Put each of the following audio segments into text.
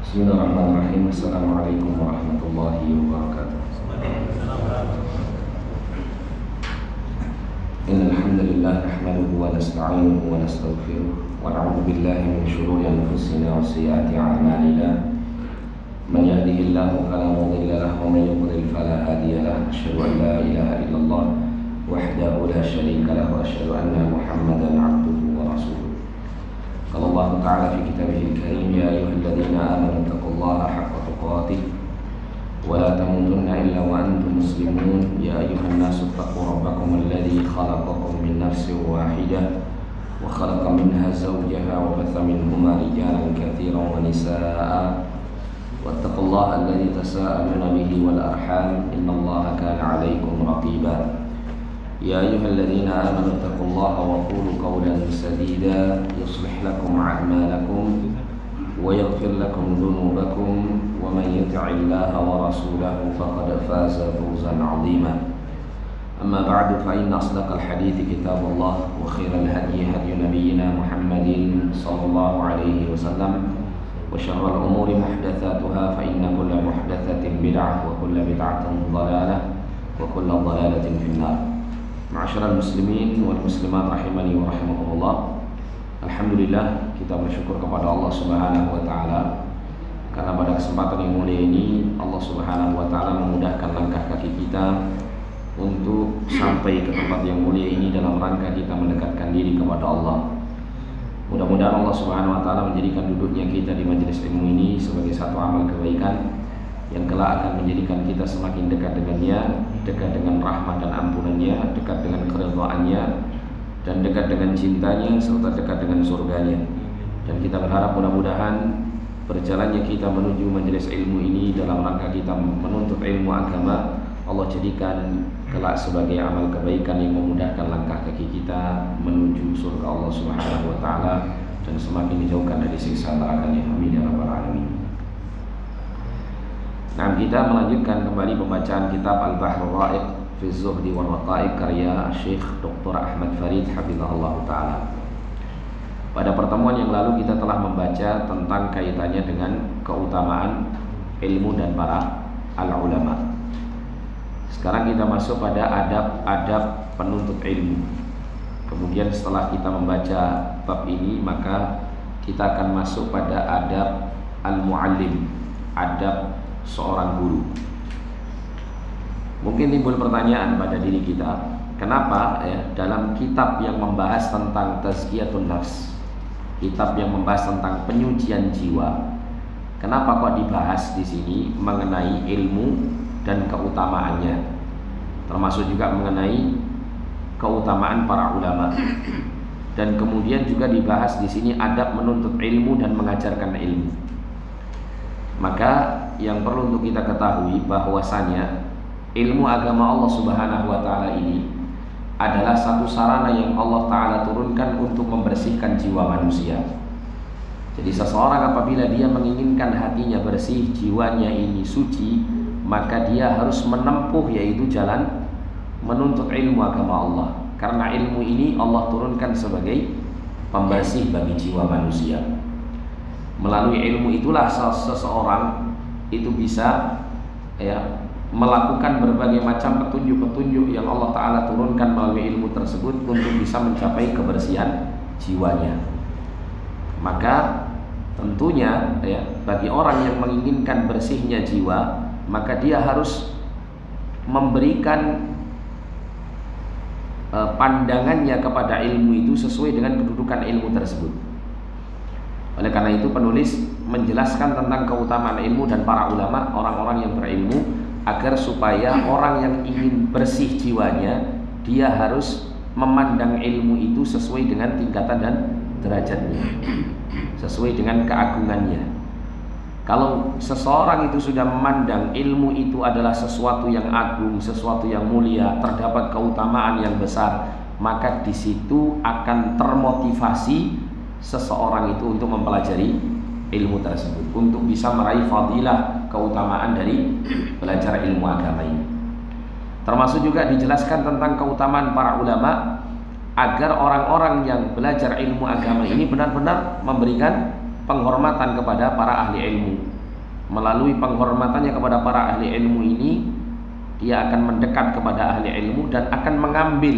Bismillahirrahmanirrahim. Assalamualaikum warahmatullahi wabarakatuh. Innal hamdalillah nahmaduhu wa nasta'inuhu wa nastaghfiruh wa na'udzu billahi min shururi anfusina wa sayyiati a'malina. Man yahdihillahu fala mudilla lahu wa man yudlil fala hadiya lahu. Asyhadu an la ilaha illallah wahdahu la syarika lahu wa asyhadu anna Muhammadan 'abduhu wa rasuluh. قال الله تعالى في كتابه الكريم يا أيها الذين آمنوا اتقوا الله حق تقاته ولا تموتن إلا وأنتم مسلمون يا أيها الناس اتقوا ربكم الذي خلقكم من نفس واحدة وخلق منها زوجها وبث منهما رجالا كثيرا ونساء واتقوا الله الذي تساءلون به والأرحام إن الله كان عليكم رقيبا يا أيها الذين آمنوا اتقوا الله وقولوا قولا سديدا يصلح لكم أعمالكم ويغفر لكم ذنوبكم ومن يطع الله ورسوله فقد فاز فوزا عظيما أما بعد فإن أصدق الحديث كتاب الله وخير الهدي هدي نبينا محمد صلى الله عليه وسلم وشر الأمور محدثاتها فإن كل محدثة بدعة وكل بدعة ضلالة وكل ضلالة في النار. Ma'asyiral muslimin wal muslimat rahimani wa rahimakumullah. Alhamdulillah, kita bersyukur kepada Allah Subhanahu wa taala karena pada kesempatan yang mulia ini Allah Subhanahu wa taala memudahkan langkah kaki kita untuk sampai ke tempat yang mulia ini dalam rangka kita mendekatkan diri kepada Allah. Mudah-mudahan Allah Subhanahu wa taala menjadikan duduknya kita di majelis ilmu ini sebagai satu amal kebaikan yang kelak akan menjadikan kita semakin dekat dengannya, dekat dengan rahmat dan ampunannya, dekat dengan keridhaannya, dan dekat dengan cintanya, serta dekat dengan surganya. Dan kita berharap mudah-mudahan berjalannya kita menuju majelis ilmu ini dalam rangka kita menuntut ilmu agama, Allah jadikan kelak sebagai amal kebaikan yang memudahkan langkah kaki kita menuju surga Allah Subhanahu wa taala dan semakin dijauhkan dari siksa nerakanya. Amin ya rabbal alamin. Nah, kita melanjutkan kembali pembacaan kitab Al-Bahrul Ra'iq fi Zuhdi wal Waqa'iq karya Syekh Dr. Ahmad Farid hafizahullah taala. Pada pertemuan yang lalu kita telah membaca tentang kaitannya dengan keutamaan ilmu dan para al-ulama. Sekarang kita masuk pada adab-adab penuntut ilmu. Kemudian setelah kita membaca bab ini, maka kita akan masuk pada adab al-muallim, adab seorang guru. Mungkin timbul pertanyaan pada diri kita, kenapa ya dalam kitab yang membahas tentang tazkiyatun nafs, kitab yang membahas tentang penyucian jiwa, kenapa kok dibahas di sini mengenai ilmu dan keutamaannya, termasuk juga mengenai keutamaan para ulama, dan kemudian juga dibahas di sini adab menuntut ilmu dan mengajarkan ilmu. Maka yang perlu untuk kita ketahui bahwasanya ilmu agama Allah Subhanahu wa taala ini adalah satu sarana yang Allah taala turunkan untuk membersihkan jiwa manusia. Jadi seseorang apabila dia menginginkan hatinya bersih, jiwanya ini suci, maka dia harus menempuh yaitu jalan menuntut ilmu agama Allah. Karena ilmu ini Allah turunkan sebagai pembersih bagi jiwa manusia. Melalui ilmu itulah seseorang itu bisa ya melakukan berbagai macam petunjuk-petunjuk yang Allah Ta'ala turunkan melalui ilmu tersebut untuk bisa mencapai kebersihan jiwanya. Maka tentunya ya bagi orang yang menginginkan bersihnya jiwa, maka dia harus memberikan pandangannya kepada ilmu itu sesuai dengan kedudukan ilmu tersebut. Oleh karena itu penulis menjelaskan tentang keutamaan ilmu dan para ulama, orang-orang yang berilmu, agar supaya orang yang ingin bersih jiwanya, dia harus memandang ilmu itu sesuai dengan tingkatan dan derajatnya, sesuai dengan keagungannya. Kalau seseorang itu sudah memandang ilmu itu adalah sesuatu yang agung, sesuatu yang mulia, terdapat keutamaan yang besar, maka di situ akan termotivasi seseorang itu untuk mempelajari ilmu tersebut, untuk bisa meraih fadilah keutamaan dari belajar ilmu agama ini. Termasuk juga dijelaskan tentang keutamaan para ulama agar orang-orang yang belajar ilmu agama ini benar-benar memberikan penghormatan kepada para ahli ilmu, melalui penghormatannya kepada para ahli ilmu ini, dia akan mendekat kepada ahli ilmu dan akan mengambil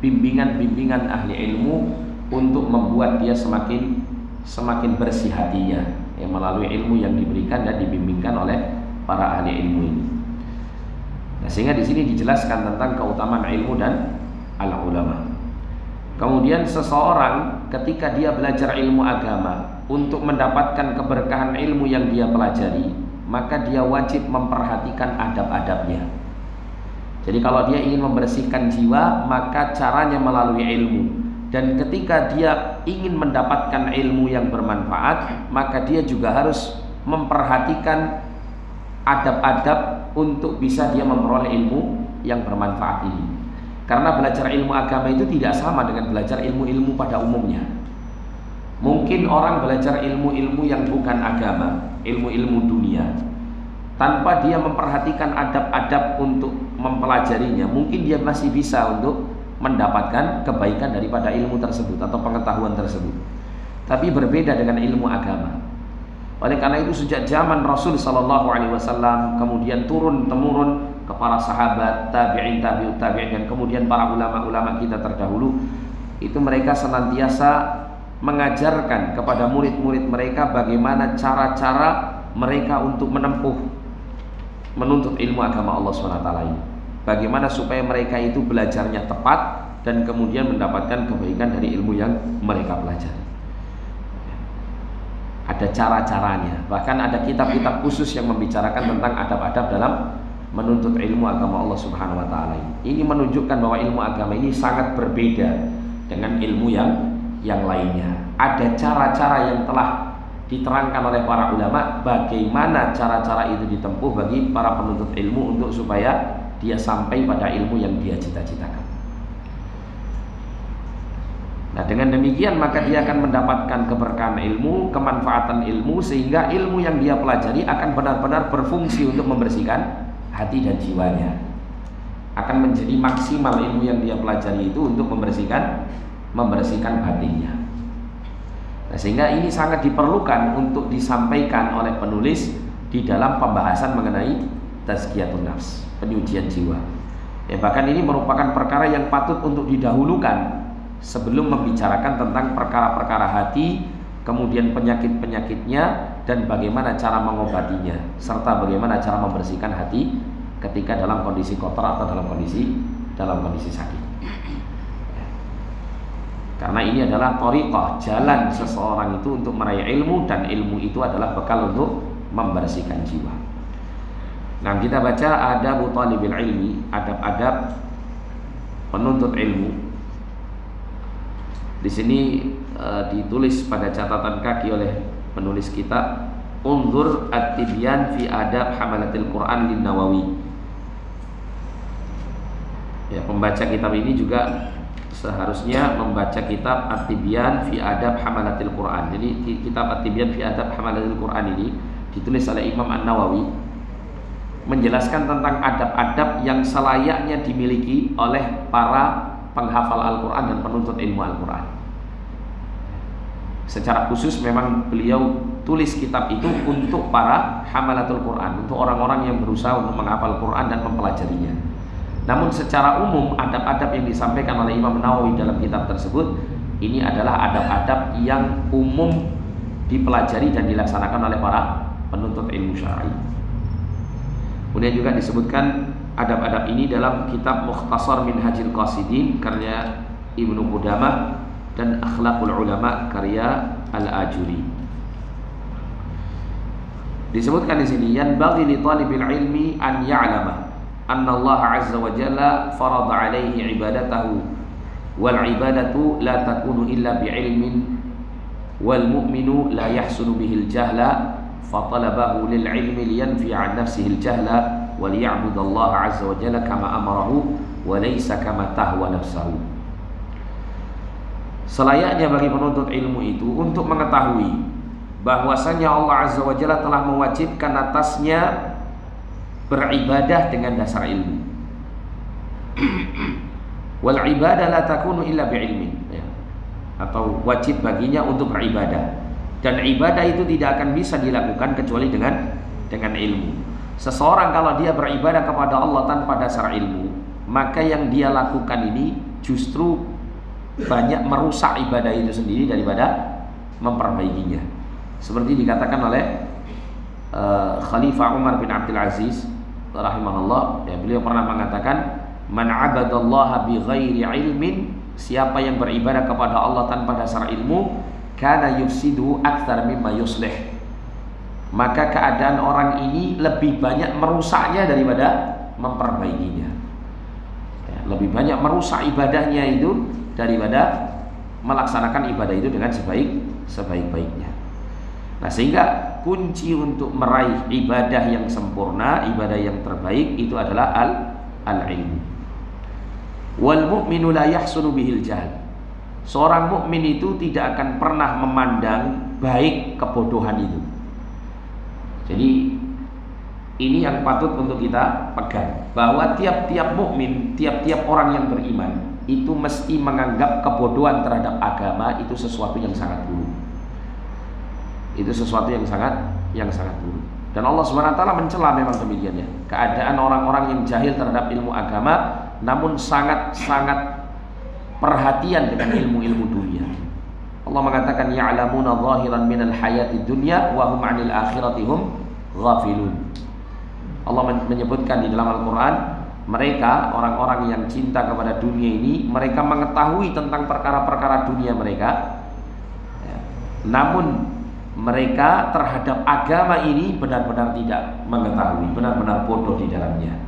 bimbingan-bimbingan ahli ilmu untuk membuat dia semakin bersih hatinya, melalui ilmu yang diberikan dan dibimbingkan oleh para ahli ilmu ini. Nah, sehingga di sini dijelaskan tentang keutamaan ilmu dan al-ulama. Kemudian seseorang ketika dia belajar ilmu agama untuk mendapatkan keberkahan ilmu yang dia pelajari, maka dia wajib memperhatikan adab-adabnya. Jadi kalau dia ingin membersihkan jiwa, maka caranya melalui ilmu. Dan ketika dia ingin mendapatkan ilmu yang bermanfaat, maka dia juga harus memperhatikan adab-adab untuk bisa dia memperoleh ilmu yang bermanfaat ini. Karena belajar ilmu agama itu tidak sama dengan belajar ilmu-ilmu pada umumnya. Mungkin orang belajar ilmu-ilmu yang bukan agama, ilmu-ilmu dunia, tanpa dia memperhatikan adab-adab untuk mempelajarinya, mungkin dia masih bisa untuk mendapatkan kebaikan daripada ilmu tersebut atau pengetahuan tersebut. Tapi berbeda dengan ilmu agama. Oleh karena itu sejak zaman Rasul sallallahu alaihi wasallam, kemudian turun temurun ke para sahabat, tabi'in, tabi'ut tabi'in, dan kemudian para ulama-ulama kita terdahulu, itu mereka senantiasa mengajarkan kepada murid-murid mereka bagaimana cara-cara mereka untuk menuntut ilmu agama Allah SWT ini. Bagaimana supaya mereka itu belajarnya tepat dan kemudian mendapatkan kebaikan dari ilmu yang mereka pelajari. Ada cara-caranya, bahkan ada kitab-kitab khusus yang membicarakan tentang adab-adab dalam menuntut ilmu agama Allah Subhanahu wa taala ini. Ini menunjukkan bahwa ilmu agama ini sangat berbeda dengan ilmu yang lainnya. Ada cara-cara yang telah diterangkan oleh para ulama bagaimana cara-cara itu ditempuh bagi para penuntut ilmu untuk supaya dia sampai pada ilmu yang dia cita-citakan. Nah, dengan demikian maka dia akan mendapatkan keberkahan ilmu, kemanfaatan ilmu, sehingga ilmu yang dia pelajari akan benar-benar berfungsi untuk membersihkan hati dan jiwanya. Akan menjadi maksimal ilmu yang dia pelajari itu untuk membersihkan batinnya. Nah, sehingga ini sangat diperlukan untuk disampaikan oleh penulis di dalam pembahasan mengenai tazkiyatun nafs, penyucian jiwa. Bahkan ini merupakan perkara yang patut untuk didahulukan sebelum membicarakan tentang perkara-perkara hati, kemudian penyakit-penyakitnya, dan bagaimana cara mengobatinya, serta bagaimana cara membersihkan hati ketika dalam kondisi kotor atau dalam kondisi sakit. Karena ini adalah thariqah, jalan seseorang itu untuk meraih ilmu, dan ilmu itu adalah bekal untuk membersihkan jiwa. Nah, kita baca adabu talibil ilmi, adab-adab penuntut ilmu. Di sini ditulis pada catatan kaki oleh penulis kitab, Unzur at-tibyan fi adab hamalatil Quran lin Nawawi. Ya, pembaca kitab ini juga seharusnya membaca kitab at-tibyan fi adab hamalatil Quran. Jadi kitab at-tibyan fi adab hamalatil Quran ini ditulis oleh Imam An-Nawawi, menjelaskan tentang adab-adab yang selayaknya dimiliki oleh para penghafal Al-Quran dan penuntut ilmu Al-Quran. Secara khusus memang beliau tulis kitab itu untuk para hamalatul Quran, untuk orang-orang yang berusaha untuk menghafal Quran dan mempelajarinya. Namun secara umum adab-adab yang disampaikan oleh Imam Nawawi dalam kitab tersebut, ini adalah adab-adab yang umum dipelajari dan dilaksanakan oleh para penuntut ilmu syar'i. Kemudian juga disebutkan adab-adab ini dalam kitab Mukhtasar Minhajil Qasidin karya Ibnu Qudamah dan Akhlaqul Ulama karya Al-Ajuri. Disebutkan di sini, yanbaghi li talibil ilmi an ya'lama anna Allah azza wa jalla farada alaihi ibadatahu wal ibadatu la takunu illa bi ilmin wal mu'minu la yahsunu bihil jahla fatalabahu lil ilmi liyanfi an nafsihi al jahla wa liya'bud Allah azza wa jalla kama amarahu wa laysa kama tahwa nafsahu. Selayaknya bagi penuntut ilmu itu untuk mengetahui bahwasanya Allah azza wa jalla telah mewajibkan atasnya beribadah dengan dasar ilmu. Wal ibadah la takunu illa bi ilmi, ya. Atau wajib baginya untuk beribadah, dan ibadah itu tidak akan bisa dilakukan kecuali dengan dengan ilmu. Seseorang kalau dia beribadah kepada Allah tanpa dasar ilmu, maka yang dia lakukan ini justru banyak merusak ibadah itu sendiri daripada memperbaikinya. Seperti dikatakan oleh Khalifah Umar bin Abdul Aziz rahimahullah, ya, beliau pernah mengatakan, man abadallaha bi ghairi ilmin, siapa yang beribadah kepada Allah tanpa dasar ilmu, kana yufsidu aktsar mimma yuslih, maka keadaan orang ini lebih banyak merusaknya daripada memperbaikinya. Ya, lebih banyak merusak ibadahnya itu daripada melaksanakan ibadah itu dengan sebaik-baiknya. Nah, sehingga kunci untuk meraih ibadah yang sempurna, ibadah yang terbaik itu adalah al-ilmu. Wal mu'minu la yahsunu bihil jahl. Seorang mukmin itu tidak akan pernah memandang baik kebodohan itu. Jadi ini yang patut untuk kita pegang, bahwa tiap-tiap mukmin, tiap-tiap orang yang beriman itu mesti menganggap kebodohan terhadap agama itu sesuatu yang sangat buruk. Itu sesuatu yang sangat buruk. Dan Allah Subhanahu wa taala mencela memang demikian, ya. Keadaan orang-orang yang jahil terhadap ilmu agama namun sangat-sangat perhatian dengan ilmu-ilmu dunia. Allah mengatakan ya'lamuna zahiran minal hayatid dunya wa hum 'anil akhirati hum ghafilun. Allah menyebutkan di dalam Al-Qur'an, mereka orang-orang yang cinta kepada dunia ini, mereka mengetahui tentang perkara-perkara dunia mereka, ya. Namun mereka terhadap agama ini benar-benar tidak mengetahui, benar-benar bodoh di dalamnya.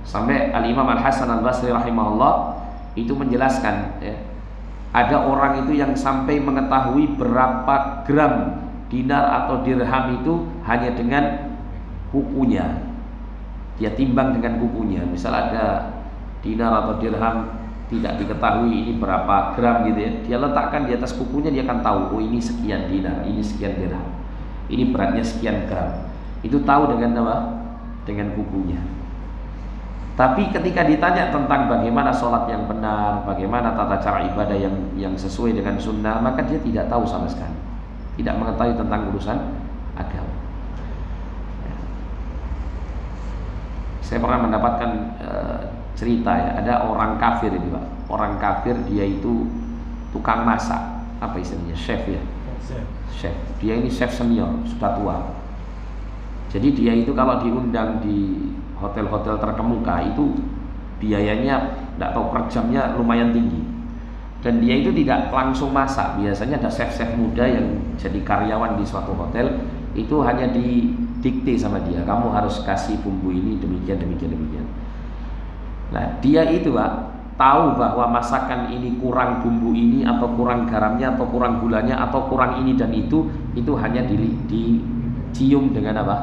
Sampai Al-Imam Al-Hasan Al-Basri rahimahullah itu menjelaskan, ya, ada orang itu yang sampai mengetahui berapa gram dinar atau dirham itu hanya dengan kukunya. Dia timbang dengan kukunya. Misal ada dinar atau dirham tidak diketahui ini berapa gram gitu, ya, dia letakkan di atas kukunya, dia akan tahu, oh ini sekian dinar, ini sekian dirham, ini beratnya sekian gram. Itu tahu dengan apa? Dengan kukunya. Tapi ketika ditanya tentang bagaimana sholat yang benar, bagaimana tata cara ibadah yang sesuai dengan sunnah, maka dia tidak tahu sama sekali, tidak mengetahui tentang urusan agama. Saya pernah mendapatkan cerita, ya, ada orang kafir ini, Pak. Orang kafir, dia itu tukang masak, apa istilahnya, chef, ya. Chef. Dia ini chef senior, sudah tua. Jadi dia itu kalau diundang di hotel-hotel terkemuka itu biayanya, tidak tahu per jamnya lumayan tinggi. Dan dia itu tidak langsung masak. Biasanya ada chef-chef muda yang jadi karyawan di suatu hotel, itu hanya didikte sama dia, kamu harus kasih bumbu ini demikian. Nah, dia itu, Pak, tahu bahwa masakan ini kurang bumbu ini, atau kurang garamnya, atau kurang gulanya, atau kurang ini dan itu hanya dicium dengan apa?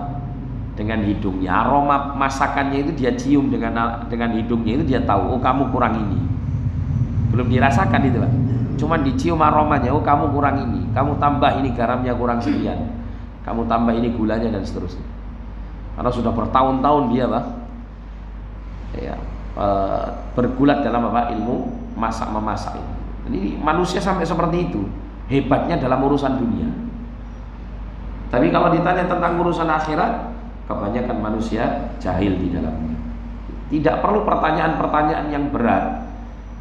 Dengan hidungnya. Aroma masakannya itu dia cium dengan hidungnya, itu dia tahu, oh kamu kurang ini. Belum dirasakan itu, Pak. Cuman dicium aromanya, oh kamu kurang ini, kamu tambah ini garamnya kurang sekian, kamu tambah ini gulanya dan seterusnya. Karena sudah bertahun-tahun dia, Pak, ya, bergulat dalam apa? Ilmu memasak. Jadi manusia sampai seperti itu hebatnya dalam urusan dunia. Tapi kalau ditanya tentang urusan akhirat, kebanyakan manusia jahil di dalamnya. Tidak perlu pertanyaan-pertanyaan yang berat,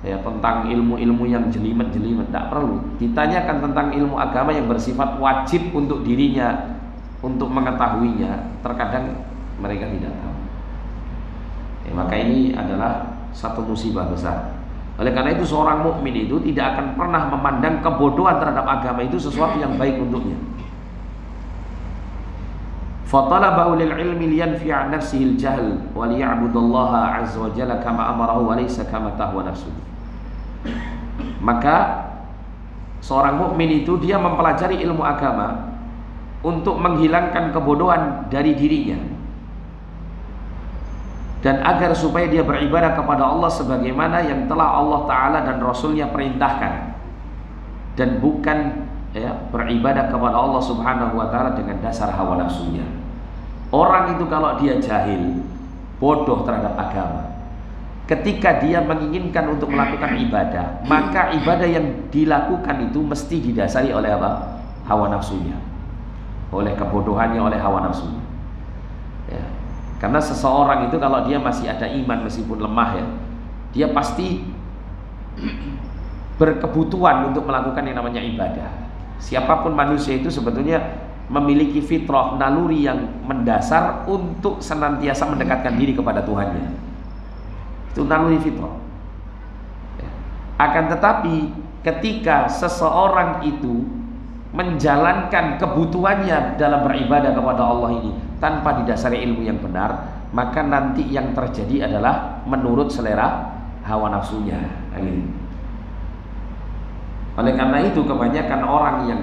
ya, tentang ilmu-ilmu yang jelimet, tidak perlu. Ditanyakan tentang ilmu agama yang bersifat wajib untuk dirinya untuk mengetahuinya, terkadang mereka tidak tahu. Ya, maka ini adalah satu musibah besar. Oleh karena itu seorang mukmin itu tidak akan pernah memandang kebodohan terhadap agama itu sesuatu yang baik untuknya. Fatalabahu lil ilmi liyanfi'a nafsihi al-jahl wa liya'budallaha 'azza wa jalla kama amarahu wa laysa kama tahwa nafsuhu. Maka seorang mukmin itu dia mempelajari ilmu agama untuk menghilangkan kebodohan dari dirinya, dan agar supaya dia beribadah kepada Allah sebagaimana yang telah Allah Ta'ala dan Rasulnya perintahkan, dan bukan, ya, beribadah kepada Allah Subhanahu wa Ta'ala dengan dasar hawa nafsunya. Orang itu kalau dia jahil, bodoh terhadap agama, ketika dia menginginkan untuk melakukan ibadah, maka ibadah yang dilakukan itu mesti didasari oleh apa? Hawa nafsunya, oleh kebodohannya, oleh hawa nafsunya. Karena seseorang itu kalau dia masih ada iman meskipun lemah ya, dia pasti berkebutuhan untuk melakukan yang namanya ibadah. Siapapun manusia itu sebetulnya memiliki fitrah, naluri yang mendasar untuk senantiasa mendekatkan diri kepada Tuhannya. Itu naluri fitrah. Akan tetapi ketika seseorang itu menjalankan kebutuhannya dalam beribadah kepada Allah ini tanpa didasari ilmu yang benar, maka nanti yang terjadi adalah menurut selera hawa nafsunya. Oleh karena itu kebanyakan orang yang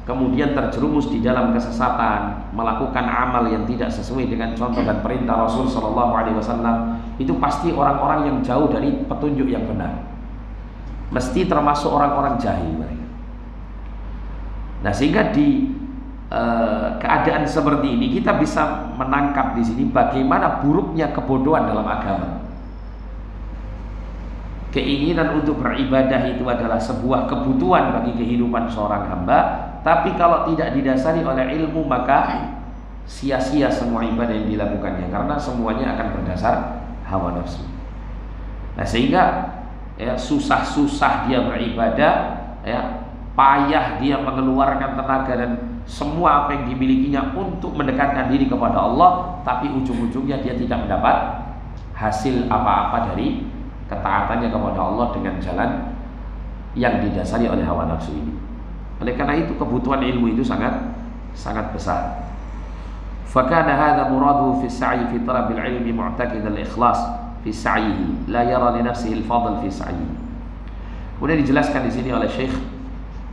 kemudian terjerumus di dalam kesesatan, melakukan amal yang tidak sesuai dengan contoh dan perintah Rasul Shallallahu Alaihi Wasallam, itu pasti orang-orang yang jauh dari petunjuk yang benar. Mesti termasuk orang-orang jahil mereka. Nah, sehingga di keadaan seperti ini kita bisa menangkap di sini bagaimana buruknya kebodohan dalam agama. Keinginan untuk beribadah itu adalah sebuah kebutuhan bagi kehidupan seorang hamba, tapi kalau tidak didasari oleh ilmu maka sia-sia semua ibadah yang dilakukannya, karena semuanya akan berdasar hawa nafsu. Nah, sehingga ya, susah-susah dia beribadah, ya, payah dia mengeluarkan tenaga dan semua apa yang dimilikinya untuk mendekatkan diri kepada Allah, tapi ujung-ujungnya dia tidak mendapat hasil apa-apa dari ketaatannya kepada Allah dengan jalan yang didasari oleh hawa nafsu ini. Oleh karena itu kebutuhan ilmu itu sangat besar. Fakana hadha muraduhu fi sa'i fi talabil ilmi mu'taqid al-ikhlas fi sa'ihi la yara li nafsihi al-fadl fi sa'ihi. Kemudian dijelaskan di sini oleh Syekh,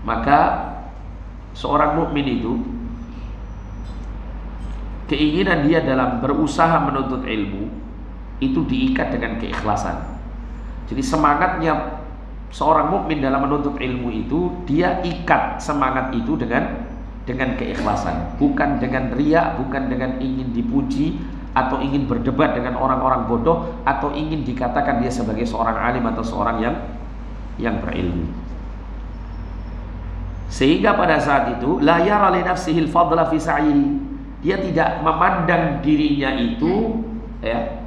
maka seorang mukmin itu keinginan dia dalam berusaha menuntut ilmu itu diikat dengan keikhlasan. Jadi semangatnya seorang mukmin dalam menuntut ilmu itu, dia ikat semangat itu dengan keikhlasan, bukan dengan riya, bukan dengan ingin dipuji atau ingin berdebat dengan orang-orang bodoh atau ingin dikatakan dia sebagai seorang alim atau seorang yang berilmu. Sehingga pada saat itu la yara li nafsihi al-fadla fi sa'ihi, dia tidak memandang dirinya itu ya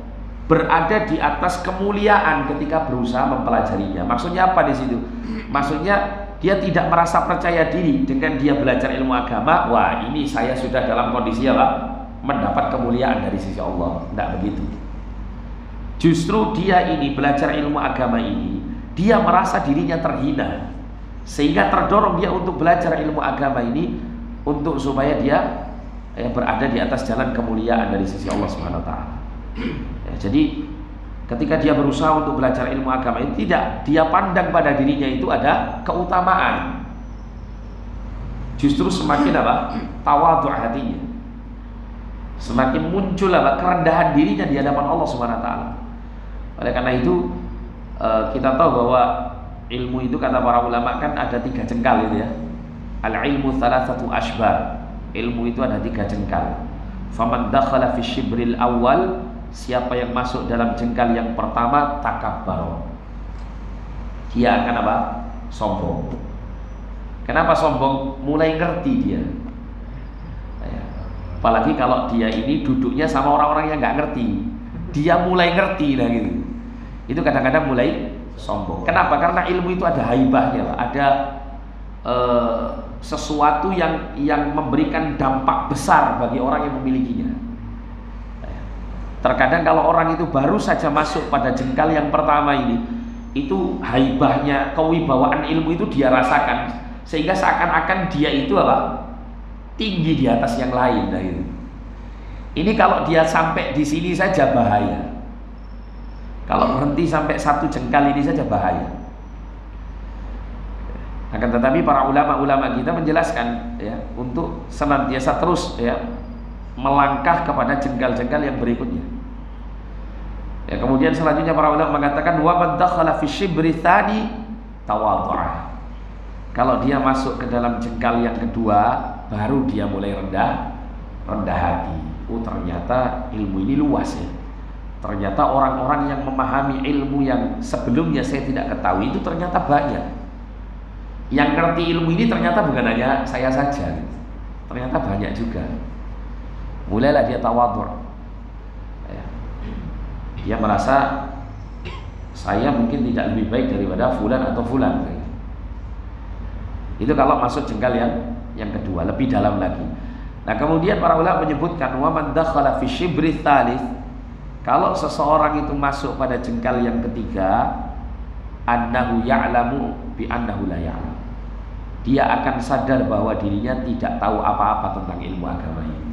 berada di atas kemuliaan ketika berusaha mempelajarinya. Maksudnya apa di situ? Maksudnya dia tidak merasa percaya diri dengan dia belajar ilmu agama. Wah, ini saya sudah dalam kondisi apa? Mendapat kemuliaan dari sisi Allah. Tidak begitu. Justru dia ini belajar ilmu agama ini, dia merasa dirinya terhina, sehingga terdorong dia untuk belajar ilmu agama ini untuk supaya dia berada di atas jalan kemuliaan dari sisi Allah Subhanahu wa taala. Ya, jadi ketika dia berusaha untuk belajar ilmu agama ini, tidak dia pandang pada dirinya itu ada keutamaan. Justru semakin apa? Tawadhu hatinya. Semakin muncul apa? Kerendahan dirinya di hadapan Allah Subhanahu wa taala. Oleh karena itu kita tahu bahwa ilmu itu kata para ulama kan ada 3 jengkal itu ya. Al-ilmu thalathatu ashbar. Ilmu itu ada 3 jengkal. Faman dakhala fi syibril awal, siapa yang masuk dalam jengkal yang pertama, takabbar. Dia akan apa? Sombong. Kenapa sombong? Mulai ngerti dia. Apalagi kalau dia ini duduknya sama orang-orang yang nggak ngerti, dia mulai ngerti lah gitu. Itu kadang-kadang mulai sombong. Kenapa? Karena ilmu itu ada haibahnya, ada sesuatu yang memberikan dampak besar bagi orang yang memilikinya. Terkadang kalau orang itu baru saja masuk pada jengkal yang pertama ini, itu haibahnya, kewibawaan ilmu itu dia rasakan, sehingga seakan-akan dia itu apa? Tinggi di atas yang lain. Nah, gitu. Ini kalau dia sampai di sini saja bahaya. Kalau berhenti sampai 1 jengkal ini saja bahaya. Akan tetapi para ulama-ulama kita menjelaskan ya, untuk senantiasa terus ya melangkah kepada jengkal-jengkal yang berikutnya. Ya, kemudian selanjutnya para ulama mengatakan wa man dakhala fi shibri tsani tawadhu'a. Kalau dia masuk ke dalam jengkal yang kedua, baru dia mulai rendah hati. Oh, ternyata ilmu ini luas ya. Ternyata orang-orang yang memahami ilmu yang sebelumnya saya tidak ketahui itu ternyata banyak. Yang ngerti ilmu ini ternyata bukan hanya saya saja, ternyata banyak juga. Mulailah dia tawadhu. Dia merasa saya mungkin tidak lebih baik daripada fulan atau fulan. Itu kalau masuk jengkal yang kedua, lebih dalam lagi. Nah, kemudian para ulama menyebutkan wa man dakhala fi shibri tsalits, kalau seseorang itu masuk pada jengkal yang ketiga, annahu ya'lamu bi annahu la ya'lam. Dia akan sadar bahwa dirinya tidak tahu apa-apa tentang ilmu agama ini.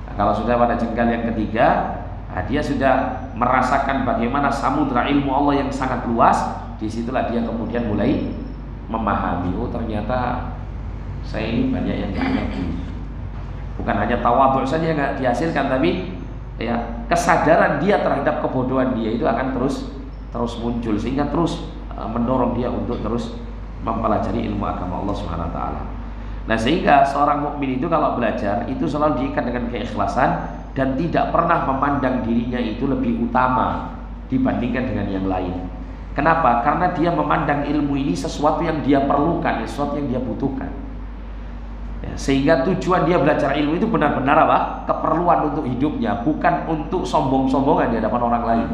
Nah, kalau sudah pada jengkal yang ketiga, dia sudah merasakan bagaimana samudra ilmu Allah yang sangat luas. Disitulah dia kemudian mulai memahami, oh ternyata saya ini banyak yang tidak ngerti. Bukan hanya tawadhu saja yang nggak dihasilkan, tapi ya kesadaran dia terhadap kebodohan dia itu akan terus muncul, sehingga terus mendorong dia untuk terus mempelajari ilmu agama Allah Subhanahu wa taala. Nah, sehingga seorang mukmin itu kalau belajar itu selalu diikat dengan keikhlasan dan tidak pernah memandang dirinya itu lebih utama dibandingkan dengan yang lain. Kenapa? Karena dia memandang ilmu ini sesuatu yang dia perlukan, sesuatu yang dia butuhkan. Ya, sehingga tujuan dia belajar ilmu itu benar-benar apa? Keperluan untuk hidupnya, bukan untuk sombong-sombongan di hadapan orang lain.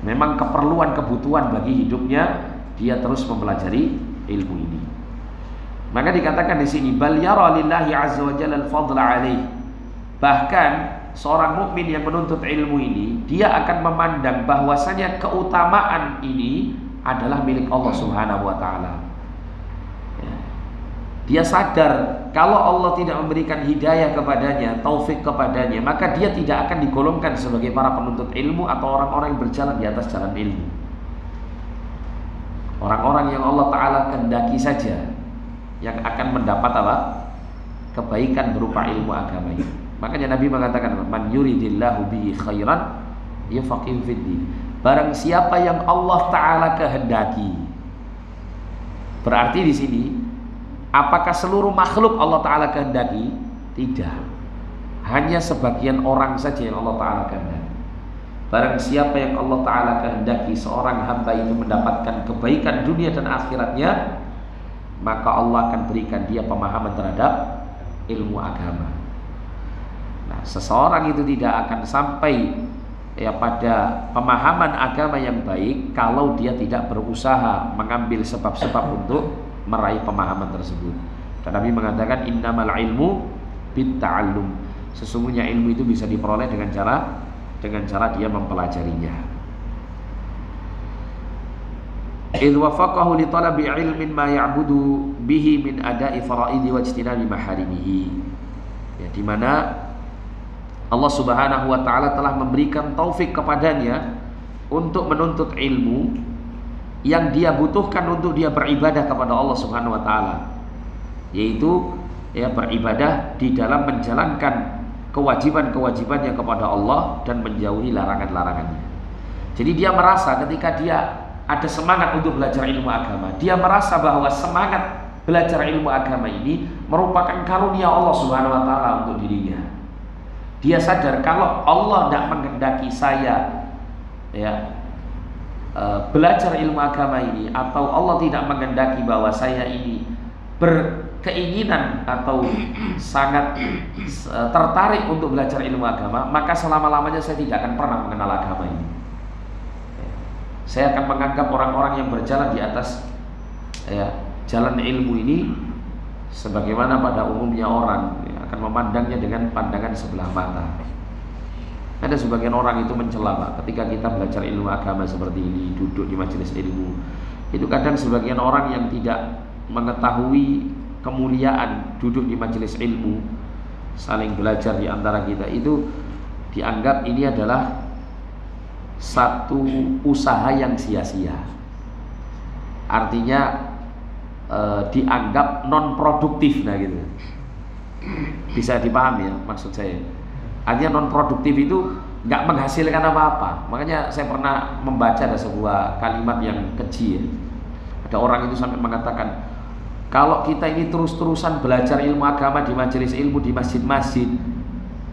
Memang keperluan, kebutuhan bagi hidupnya, dia terus mempelajari ilmu ini. Maka dikatakan di sini, bal yara lillahi azza wa jalla al-fadla alaih. Bahkan seorang mukmin yang menuntut ilmu ini, dia akan memandang bahwasanya keutamaan ini adalah milik Allah Subhanahu wa taala. Ya. Dia sadar kalau Allah tidak memberikan hidayah kepadanya, taufik kepadanya, maka dia tidak akan digolongkan sebagai para penuntut ilmu atau orang-orang yang berjalan di atas jalan ilmu. Orang-orang yang Allah taala kehendaki saja yang akan mendapat apa? Kebaikan berupa ilmu agama ini. Makanya Nabi mengatakan, man yuridillahu bihi khairan yufaqihu fiddin. Barang siapa yang Allah taala kehendaki. Berarti di sini apakah seluruh makhluk Allah taala kehendaki? Tidak. Hanya sebagian orang saja yang Allah taala kehendaki. Barang siapa yang Allah taala kehendaki seorang hamba itu mendapatkan kebaikan dunia dan akhiratnya, maka Allah akan berikan dia pemahaman terhadap ilmu agama. Nah, seseorang itu tidak akan sampai pada pemahaman agama yang baik kalau dia tidak berusaha mengambil sebab-sebab untuk meraih pemahaman tersebut. Dan Nabi mengatakan innamal ilmu bitta'allum. Sesungguhnya ilmu itu bisa diperoleh dengan cara dia mempelajarinya. Idh wafaqahu li talabi ilmin ma ya'budu bihi min ada'i fara'idi wa ijtinabi maharimihi. Ya, di mana Allah Subhanahu wa taala telah memberikan taufik kepadanya untuk menuntut ilmu yang dia butuhkan untuk dia beribadah kepada Allah Subhanahu wa taala, yaitu beribadah di dalam menjalankan kewajiban-kewajibannya kepada Allah dan menjauhi larangan-larangannya. Jadi dia merasa ketika dia ada semangat untuk belajar ilmu agama, dia merasa bahwa semangat belajar ilmu agama ini merupakan karunia Allah Subhanahu wa taala untuk dirinya. Dia sadar kalau Allah tidak menghendaki saya belajar ilmu agama ini, atau Allah tidak menghendaki bahwa saya ini berkeinginan atau sangat tertarik untuk belajar ilmu agama, maka selama-lamanya saya tidak akan pernah mengenal agama ini. Saya akan menganggap orang-orang yang berjalan di atas jalan ilmu ini sebagaimana pada umumnya orang akan memandangnya dengan pandangan sebelah mata. Ada sebagian orang itu mencela, Pak, ketika kita belajar ilmu agama seperti ini, duduk di majelis ilmu, itu kadang sebagian orang yang tidak mengetahui kemuliaan duduk di majelis ilmu, saling belajar di antara kita, itu dianggap ini adalah satu usaha yang sia-sia. Artinya dianggap non produktif, nah gitu. Bisa dipahami ya maksud saya. Artinya non produktif itu nggak menghasilkan apa-apa. Makanya saya pernah membaca ada sebuah kalimat yang keji ya. Ada orang itu sampai mengatakan, kalau kita ini terus-terusan belajar ilmu agama di majelis ilmu, di masjid-masjid,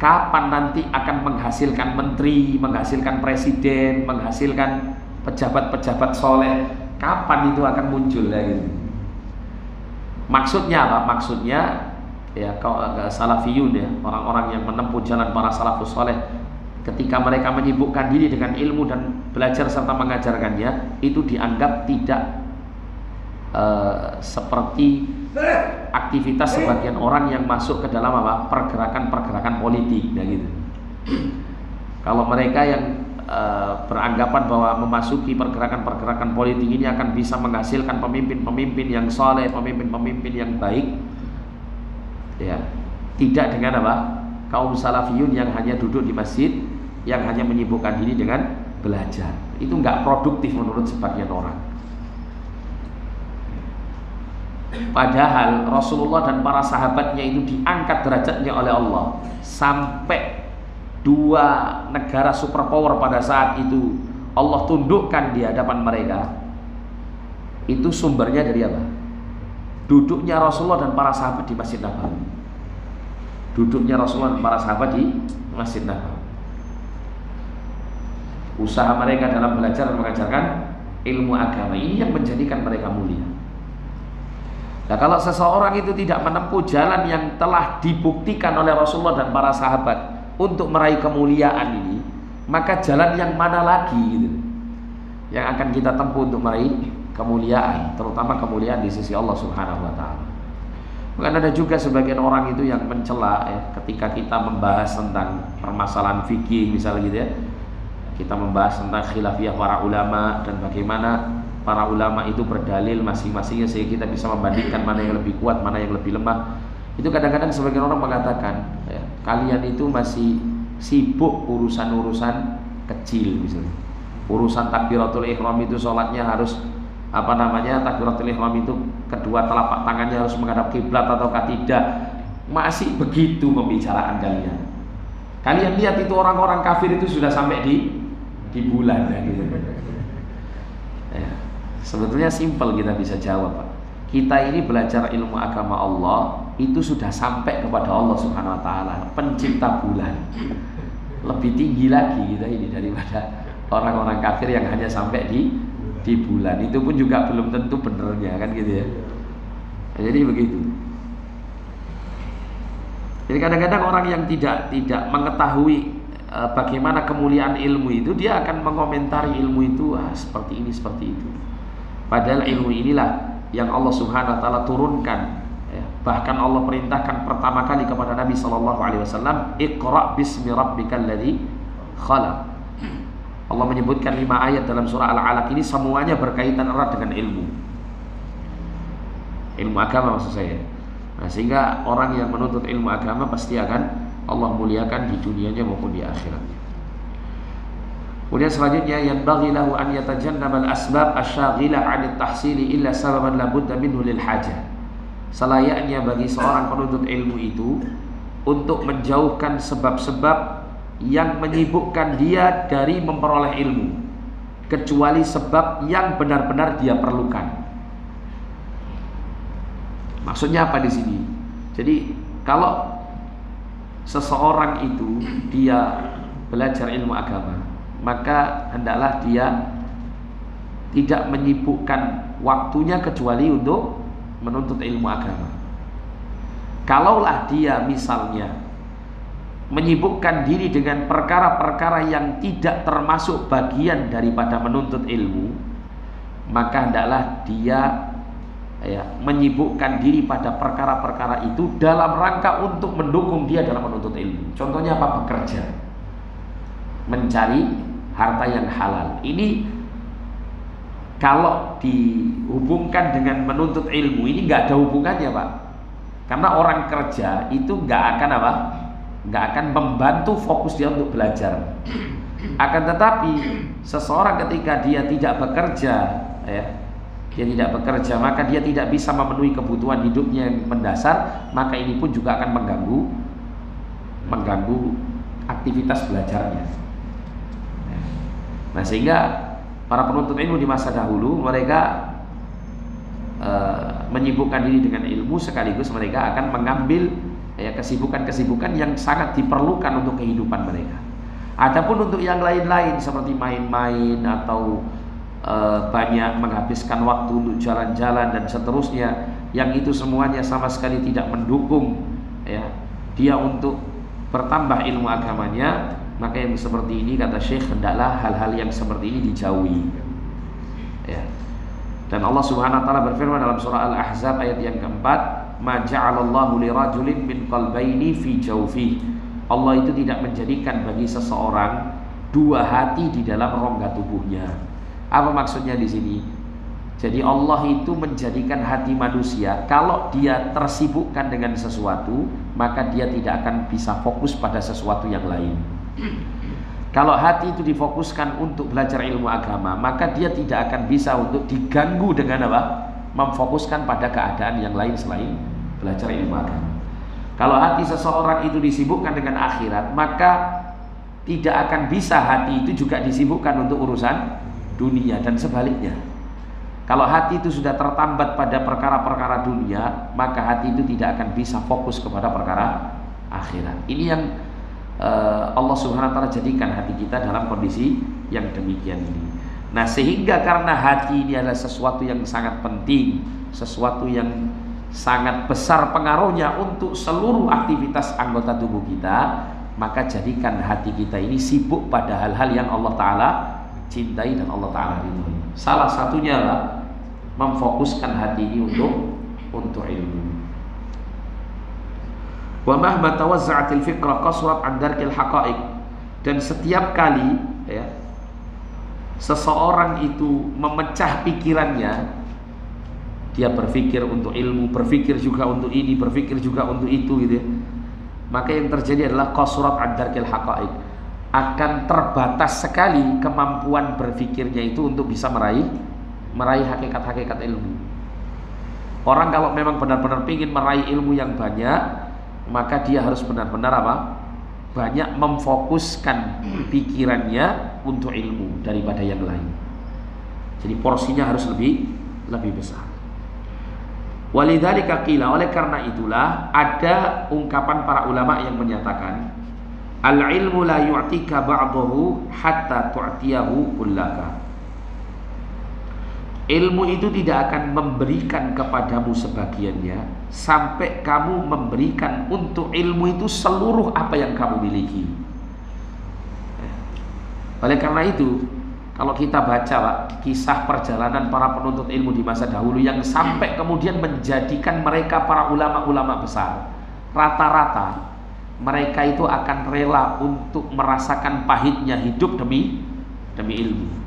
kapan nanti akan menghasilkan menteri, menghasilkan presiden, menghasilkan pejabat-pejabat soleh? Kapan itu akan muncul ya gitu. Maksudnya apa? Maksudnya ya salafiyun ya, orang-orang yang menempuh jalan para salafus saleh, ketika mereka menyibukkan diri dengan ilmu dan belajar serta mengajarkannya, itu dianggap tidak seperti aktivitas sebagian orang yang masuk ke dalam apa? Pergerakan-pergerakan politik, ya gitu. Kalau mereka yang beranggapan bahwa memasuki pergerakan-pergerakan politik ini akan bisa menghasilkan pemimpin-pemimpin yang saleh, pemimpin-pemimpin yang baik, ya, tidak dengan apa? Kaum salafiyun yang hanya duduk di masjid, yang hanya menyibukkan diri dengan belajar. Itu nggak produktif menurut sebagian orang. Padahal Rasulullah dan para sahabatnya itu diangkat derajatnya oleh Allah sampai 2 negara superpower pada saat itu Allah tundukkan di hadapan mereka. Itu sumbernya dari apa? Duduknya Rasulullah dan para sahabat di Masjid Nabawi. Duduknya Rasulullah dan para sahabat di Masjid Nabawi. Usaha mereka dalam belajar dan mengajarkan ilmu agama ini yang menjadikan mereka mulia. Nah, kalau seseorang itu tidak menempuh jalan yang telah dibuktikan oleh Rasulullah dan para sahabat untuk meraih kemuliaan ini, maka jalan yang mana lagi gitu, yang akan kita tempuh untuk meraih kemuliaan, terutama kemuliaan di sisi Allah Subhanahu wa taala. Bukan ada juga sebagian orang itu yang mencela ya, ketika kita membahas tentang permasalahan fikih misalnya gitu ya. Kita membahas tentang khilafiyah para ulama dan bagaimana para ulama itu berdalil masing-masingnya sehingga kita bisa membandingkan mana yang lebih kuat, mana yang lebih lemah. Itu kadang-kadang sebagian orang mengatakan ya, kalian itu masih sibuk urusan-urusan kecil misalnya. Urusan takbiratul ihram itu sholatnya harus takbiratul ihram itu kedua telapak tangannya harus menghadap kiblat ataukah tidak. Masih begitu pembicaraan kalian. Kalian lihat itu orang-orang kafir itu sudah sampai di bulan ya, gitu. Ya, sebetulnya simpel kita bisa jawab, Pak. Kita ini belajar ilmu agama Allah itu sudah sampai kepada Allah Subhanahu wa taala, pencipta bulan. Lebih tinggi lagi kita ini daripada orang-orang kafir yang hanya sampai di bulan. Itu pun juga belum tentu benernya kan gitu ya. Jadi begitu. Jadi kadang-kadang orang yang tidak mengetahui bagaimana kemuliaan ilmu itu, dia akan mengomentari ilmu itu seperti ini, seperti itu. Padahal ilmu inilah yang Allah Subhanahu wa taala turunkan ya. Bahkan Allah perintahkan pertama kali kepada Nabi sallallahu alaihi wasallam, "Iqra bismi rabbikal ladzi khalaq." Allah menyebutkan 5 ayat dalam surah Al-Alaq ini semuanya berkaitan erat dengan ilmu. Ilmu agama maksud saya. Nah, sehingga orang yang menuntut ilmu agama pasti akan Allah muliakan di dunianya maupun di akhiratnya. Kemudian selanjutnya, yanbaghi lahu an yatajannaba al-asbab asy-syaghilah 'an at-tahsili illa sababan la budda minhu lil hajah. Selayaknya bagi seorang penuntut ilmu itu untuk menjauhkan sebab-sebab yang menyibukkan dia dari memperoleh ilmu, kecuali sebab yang benar-benar dia perlukan. Maksudnya apa di sini? Jadi kalau seseorang itu dia belajar ilmu agama, maka hendaklah dia tidak menyibukkan waktunya kecuali untuk menuntut ilmu agama. Kalaulah dia misalnya menyibukkan diri dengan perkara-perkara yang tidak termasuk bagian daripada menuntut ilmu, maka hendaklah dia menyibukkan diri pada perkara-perkara itu dalam rangka untuk mendukung dia dalam menuntut ilmu. Contohnya apa? Bekerja, mencari harta yang halal. Ini kalau dihubungkan dengan menuntut ilmu, ini nggak ada hubungannya, Pak. Karena orang kerja itu nggak akan membantu fokus dia untuk belajar. Akan tetapi seseorang ketika dia tidak bekerja, dia tidak bekerja, maka dia tidak bisa memenuhi kebutuhan hidupnya yang mendasar, maka ini pun juga akan mengganggu aktivitas belajarnya. Nah, sehingga para penuntut ilmu di masa dahulu mereka menyibukkan diri dengan ilmu, sekaligus mereka akan mengambil kesibukan-kesibukan yang sangat diperlukan untuk kehidupan mereka. Adapun untuk yang lain-lain seperti main-main atau banyak menghabiskan waktu untuk jalan-jalan dan seterusnya, yang itu semuanya sama sekali tidak mendukung ya, dia untuk bertambah ilmu agamanya, maka yang seperti ini kata Syekh hendaklah hal-hal yang seperti ini dijauhi. Ya. Dan Allah Subhanahu wa taala berfirman dalam surah Al-Ahzab ayat yang keempat, "Ma ja'alallahu lirajulin min qalbaini fi jawfihi." Allah itu tidak menjadikan bagi seseorang dua hati di dalam rongga tubuhnya. Apa maksudnya di sini? Jadi Allah itu menjadikan hati manusia, kalau dia tersibukkan dengan sesuatu, maka dia tidak akan bisa fokus pada sesuatu yang lain. Kalau hati itu difokuskan untuk belajar ilmu agama, maka dia tidak akan bisa untuk diganggu dengan apa? Memfokuskan pada keadaan yang lain selain belajar ilmu agama. Kalau hati seseorang itu disibukkan dengan akhirat, maka tidak akan bisa hati itu juga disibukkan untuk urusan dunia, dan sebaliknya. Kalau hati itu sudah tertambat pada perkara-perkara dunia, maka hati itu tidak akan bisa fokus kepada perkara akhirat. Ini yang Allah Subhanahu wa taala jadikan hati kita dalam kondisi yang demikian ini. Nah, sehingga karena hati ini adalah sesuatu yang sangat penting, sesuatu yang sangat besar pengaruhnya untuk seluruh aktivitas anggota tubuh kita, maka jadikan hati kita ini sibuk pada hal-hal yang Allah Ta'ala cintai dan Allah Ta'ala ridhoi. Salah satunya adalah memfokuskan hati ini untuk ilmu. Wa mahma tawazza'atil fikra qasrat an darkil haqa'iq. Dan setiap kali ya, seseorang itu memecah pikirannya, dia berpikir untuk ilmu, berpikir juga untuk ini, berpikir juga untuk itu gitu ya, maka yang terjadi adalah qasrat an darkil haqa'iq. Akan terbatas sekali kemampuan berpikirnya itu untuk bisa meraih hakikat-hakikat ilmu. Orang kalau memang benar-benar ingin meraih ilmu yang banyak, maka dia harus benar-benar apa? Banyak memfokuskan pikirannya untuk ilmu daripada yang lain. Jadi porsinya harus lebih besar. Walidzalika qila, oleh karena itulah ada ungkapan para ulama yang menyatakan al-ilmu la yu'tika ba'dahu hatta tu'tiyahu kullaka. Ilmu itu tidak akan memberikan kepadamu sebagiannya sampai kamu memberikan untuk ilmu itu seluruh apa yang kamu miliki. Oleh karena itu, kalau kita baca Pak, kisah perjalanan para penuntut ilmu di masa dahulu yang sampai kemudian menjadikan mereka para ulama-ulama besar, rata-rata mereka itu akan rela untuk merasakan pahitnya hidup demi ilmu.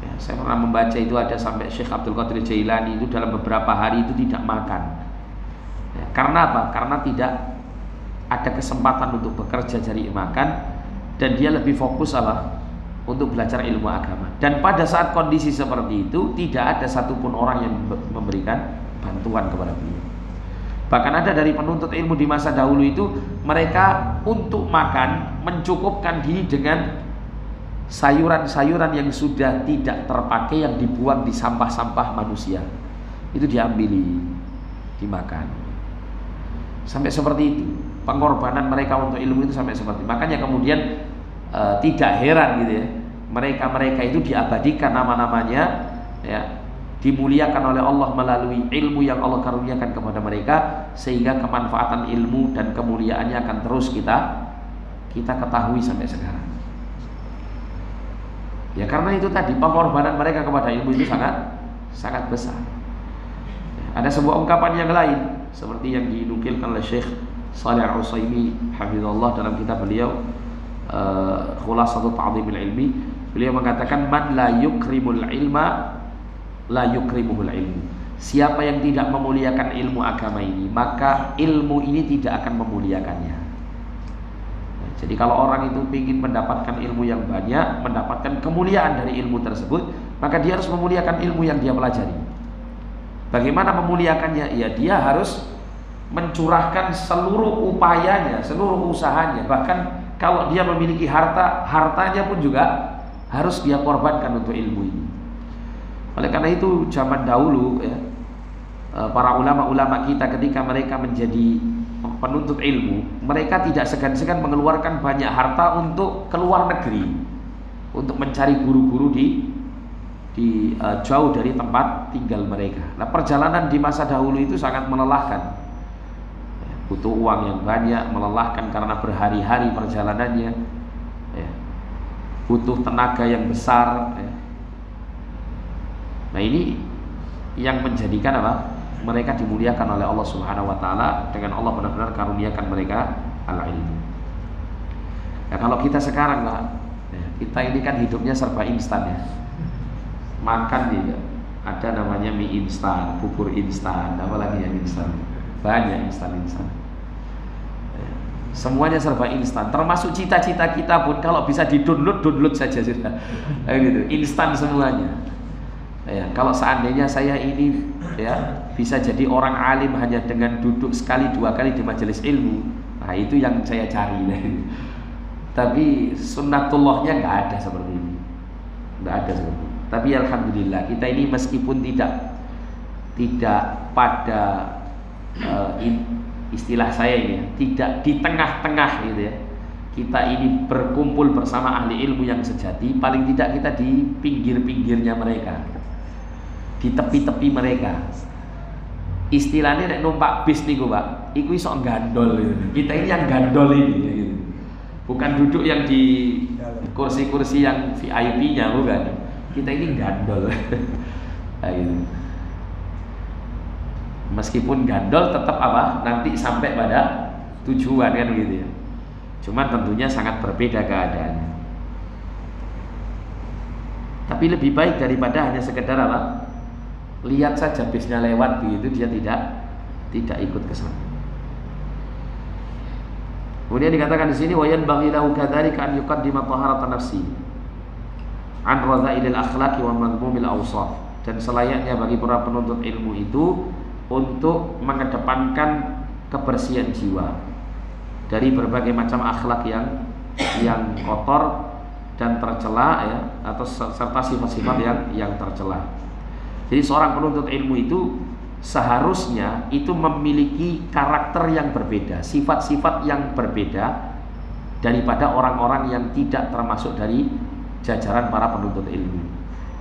Ya, saya pernah membaca itu ada sampai Syekh Abdul Qadir Jailani itu dalam beberapa hari itu tidak makan. Ya, karena apa? Karena tidak ada kesempatan untuk bekerja cari makan, dan dia lebih fokus apa? Untuk belajar ilmu agama. Dan pada saat kondisi seperti itu tidak ada satupun orang yang memberikan bantuan kepada beliau. Bahkan ada dari penuntut ilmu di masa dahulu itu, mereka untuk makan mencukupkan diri dengan sayuran-sayuran yang sudah tidak terpakai, yang dibuang di sampah-sampah manusia. Itu diambili, dimakan. Sampai seperti itu pengorbanan mereka untuk ilmu itu, sampai seperti. Makanya kemudian tidak heran gitu ya, mereka itu diabadikan nama-namanya ya, dimuliakan oleh Allah melalui ilmu yang Allah karuniakan kepada mereka, sehingga kemanfaatan ilmu dan kemuliaannya akan terus kita ketahui sampai sekarang. Ya karena itu tadi pengorbanan mereka kepada ilmu itu sangat besar. Ada sebuah ungkapan yang lain seperti yang dinukilkan oleh Syekh Shalih Al-Utsaimin hafizallahu dalam kitab beliau Khulasatut Ta'dhimil Ilmi. Beliau mengatakan man la yukrimul ilma la yukrimuhul ilmu. Siapa yang tidak memuliakan ilmu agama ini, maka ilmu ini tidak akan memuliakannya. Jadi kalau orang itu ingin mendapatkan ilmu yang banyak, mendapatkan kemuliaan dari ilmu tersebut, maka dia harus memuliakan ilmu yang dia pelajari. Bagaimana memuliakannya? Ya dia harus mencurahkan seluruh upayanya, seluruh usahanya. Bahkan kalau dia memiliki hartanya pun juga harus dia korbankan untuk ilmu ini. Oleh karena itu zaman dahulu ya, para ulama-ulama kita ketika mereka menjadi penuntut ilmu, mereka tidak segan-segan mengeluarkan banyak harta untuk keluar negeri, untuk mencari guru-guru di jauh dari tempat tinggal mereka. Nah, perjalanan di masa dahulu itu sangat melelahkan. butuh uang yang banyak, melelahkan karena berhari-hari perjalanannya, ya. Butuh tenaga yang besar, ya. Nah ini yang menjadikan apa? Mereka dimuliakan oleh Allah Subhanahu wa taala dengan Allah benar-benar karuniakan mereka al-ilmu. Nah kalau kita sekarang lah, ya, kita ini kan hidupnya serba instan ya. Makan tidak ada namanya mie instan, bubur instan, apalagi yang instan. Banyak instan. Semuanya serba instan, termasuk cita-cita kita pun kalau bisa download saja sudah. Gitu, instan semuanya. Ya, kalau seandainya saya ini ya bisa jadi orang alim hanya dengan duduk sekali 2 kali di majelis ilmu, nah itu yang saya cari. Tapi sunnatullahnya nggak ada seperti ini, nggak ada seperti ini. Tapi alhamdulillah kita ini meskipun tidak pada istilah saya ini ya, tidak di tengah-tengah gitu ya. Kita ini berkumpul bersama ahli ilmu yang sejati, paling tidak kita di pinggir-pinggirnya mereka, di tepi-tepi mereka. Istilahnya nek numpak bis niku, Pak, iku iso gandol gitu. Kita ini yang gandol ini gitu. Bukan duduk yang di kursi-kursi yang VIP-nya, bukan. Kita ini gandol. Nah, gitu. Meskipun gandol tetap apa? Nanti sampai pada tujuan kan gitu ya. Cuman tentunya sangat berbeda keadaannya. Tapi lebih baik daripada hanya sekedar apa? Lihat saja bisnya lewat begitu, dia tidak ikut ke sana. Kemudian dikatakan di sini wa yanbaghi lahu kadzalika an yuqaddima taharatan nafsi an radha'ilil akhlaqi wa madhmumil awsaf. Dan selayaknya bagi para penuntut ilmu itu untuk mengedepankan kebersihan jiwa dari berbagai macam akhlak yang kotor dan tercela ya, atau serta sifat-sifat yang tercela. Jadi seorang penuntut ilmu itu seharusnya itu memiliki karakter yang berbeda, sifat-sifat yang berbeda daripada orang-orang yang tidak termasuk dari jajaran para penuntut ilmu.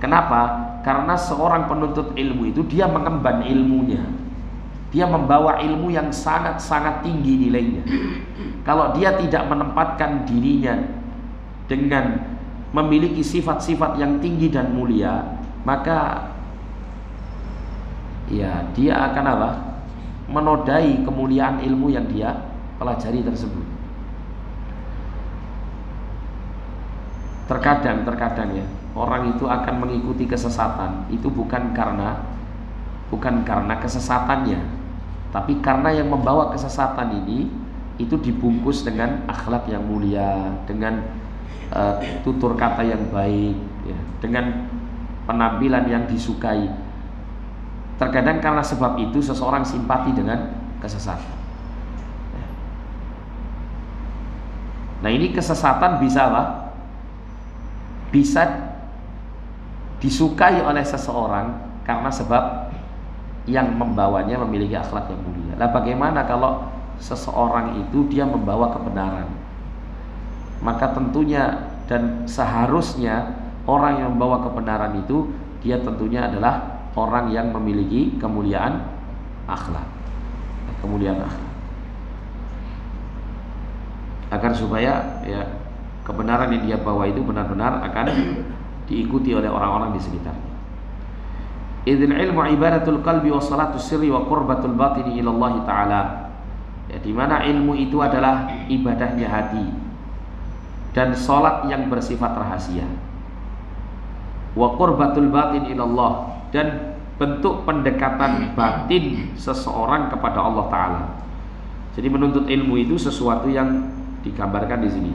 Kenapa? Karena seorang penuntut ilmu itu dia mengemban ilmunya. Dia membawa ilmu yang sangat-sangat tinggi nilainya. Kalau dia tidak menempatkan dirinya dengan memiliki sifat-sifat yang tinggi dan mulia, maka ya dia akan apa? Menodai kemuliaan ilmu yang dia pelajari tersebut. Terkadang ya, orang itu akan mengikuti kesesatan itu bukan karena kesesatannya, tapi karena yang membawa kesesatan ini itu dibungkus dengan akhlak yang mulia, dengan tutur kata yang baik, ya, dengan penampilan yang disukai. Terkadang karena sebab itu seseorang simpati dengan kesesatan. Nah ini kesesatan bisa apa? Bisa disukai oleh seseorang karena sebab yang membawanya memiliki akhlak yang mulia. Nah bagaimana kalau seseorang itu dia membawa kebenaran? Maka tentunya dan seharusnya orang yang membawa kebenaran itu dia tentunya adalah orang yang memiliki kemuliaan akhlak. Kemuliaan akhlak. Agar supaya ya kebenaran yang dia bawa itu benar-benar akan diikuti oleh orang-orang di sekitarnya. Idzil ilmu ibadatul qalbi wa salatus sirri wa qurbatul batini ila Allah taala. Ya, di mana ilmu itu adalah ibadahnya hati dan salat yang bersifat rahasia. Wa qurbatul batin ila Allah, dan bentuk pendekatan batin seseorang kepada Allah taala. Jadi menuntut ilmu itu sesuatu yang digambarkan di sini.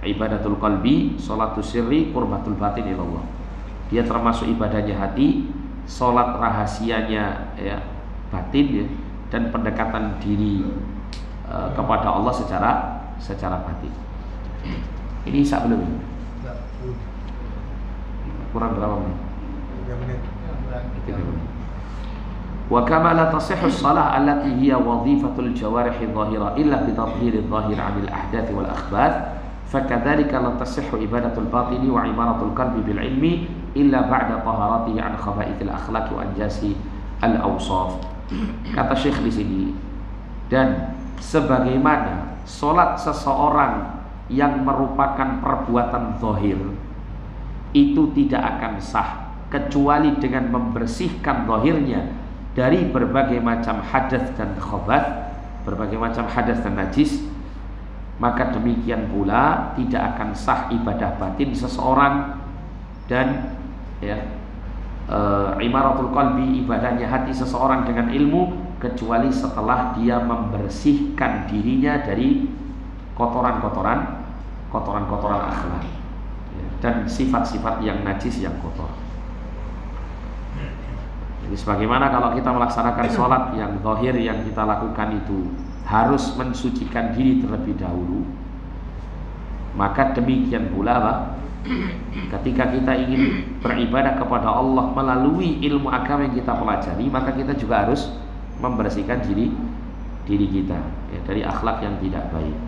Ibadatul qalbi, salatus sirri, qurbatul batin ilallah. Dia termasuk ibadahnya hati, salat rahasianya ya, batin ya, dan pendekatan diri kepada Allah secara batin. Ini Isa belum? Kurang berapa menit? 3 menit. Wa kama la tasihhu as-salah allati hiya wadhifatul jawarih adh-dhahira illa bi tadhhir adh-dhahir 'anil ahdath wal akhbath. Fakadzalika la tasihhu ibadatul batini wa imaratul qalbi bil ilmi illa ba'da taharatihi an khaba'ithil akhlaqi wa anjasi al awsaf. Kata Syekh di sini, dan sebagaimana sholat seseorang yang merupakan perbuatan zahir itu tidak akan sah kecuali dengan membersihkan zahirnya dari berbagai macam hadas dan khabath, berbagai macam hadas dan najis, maka demikian pula tidak akan sah ibadah batin seseorang dan imaratul qalbi, ibadahnya hati seseorang dengan ilmu, kecuali setelah dia membersihkan dirinya dari kotoran-kotoran akhlak dan sifat-sifat yang najis yang kotor. Jadi sebagaimana kalau kita melaksanakan sholat yang zahir yang kita lakukan itu harus mensucikan diri terlebih dahulu, maka demikian pula Pak, ketika kita ingin beribadah kepada Allah melalui ilmu agama yang kita pelajari, maka kita juga harus membersihkan diri kita dari akhlak yang tidak baik.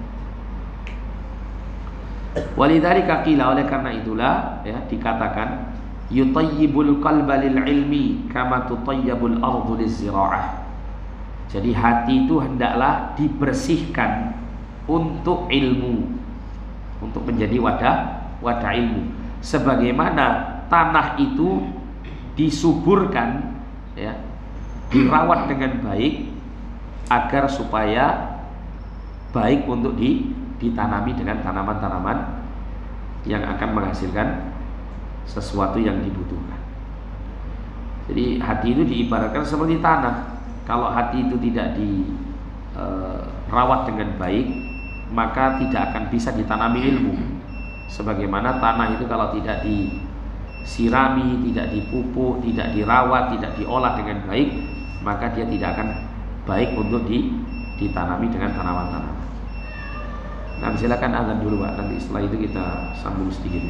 Walidzalika qila, oleh karena itulah dikatakan yutayyibul qalba lil ilmi kama tutayyibul ardu lizzira'ah. Jadi hati itu hendaklah dibersihkan untuk ilmu, untuk menjadi wadah ilmu, sebagaimana tanah itu disuburkan dirawat dengan baik agar supaya baik untuk ditanami dengan tanaman-tanaman yang akan menghasilkan sesuatu yang dibutuhkan. Jadi hati itu diibaratkan seperti tanah. Kalau hati itu tidak dirawat dengan baik, maka tidak akan bisa ditanami ilmu. Sebagaimana tanah itu kalau tidak disirami, tidak dipupuk, tidak dirawat, tidak diolah dengan baik, maka dia tidak akan baik untuk ditanami dengan tanaman-tanaman. Nah, silakan azan dulu Pak, nanti setelah itu kita sambung sedikit.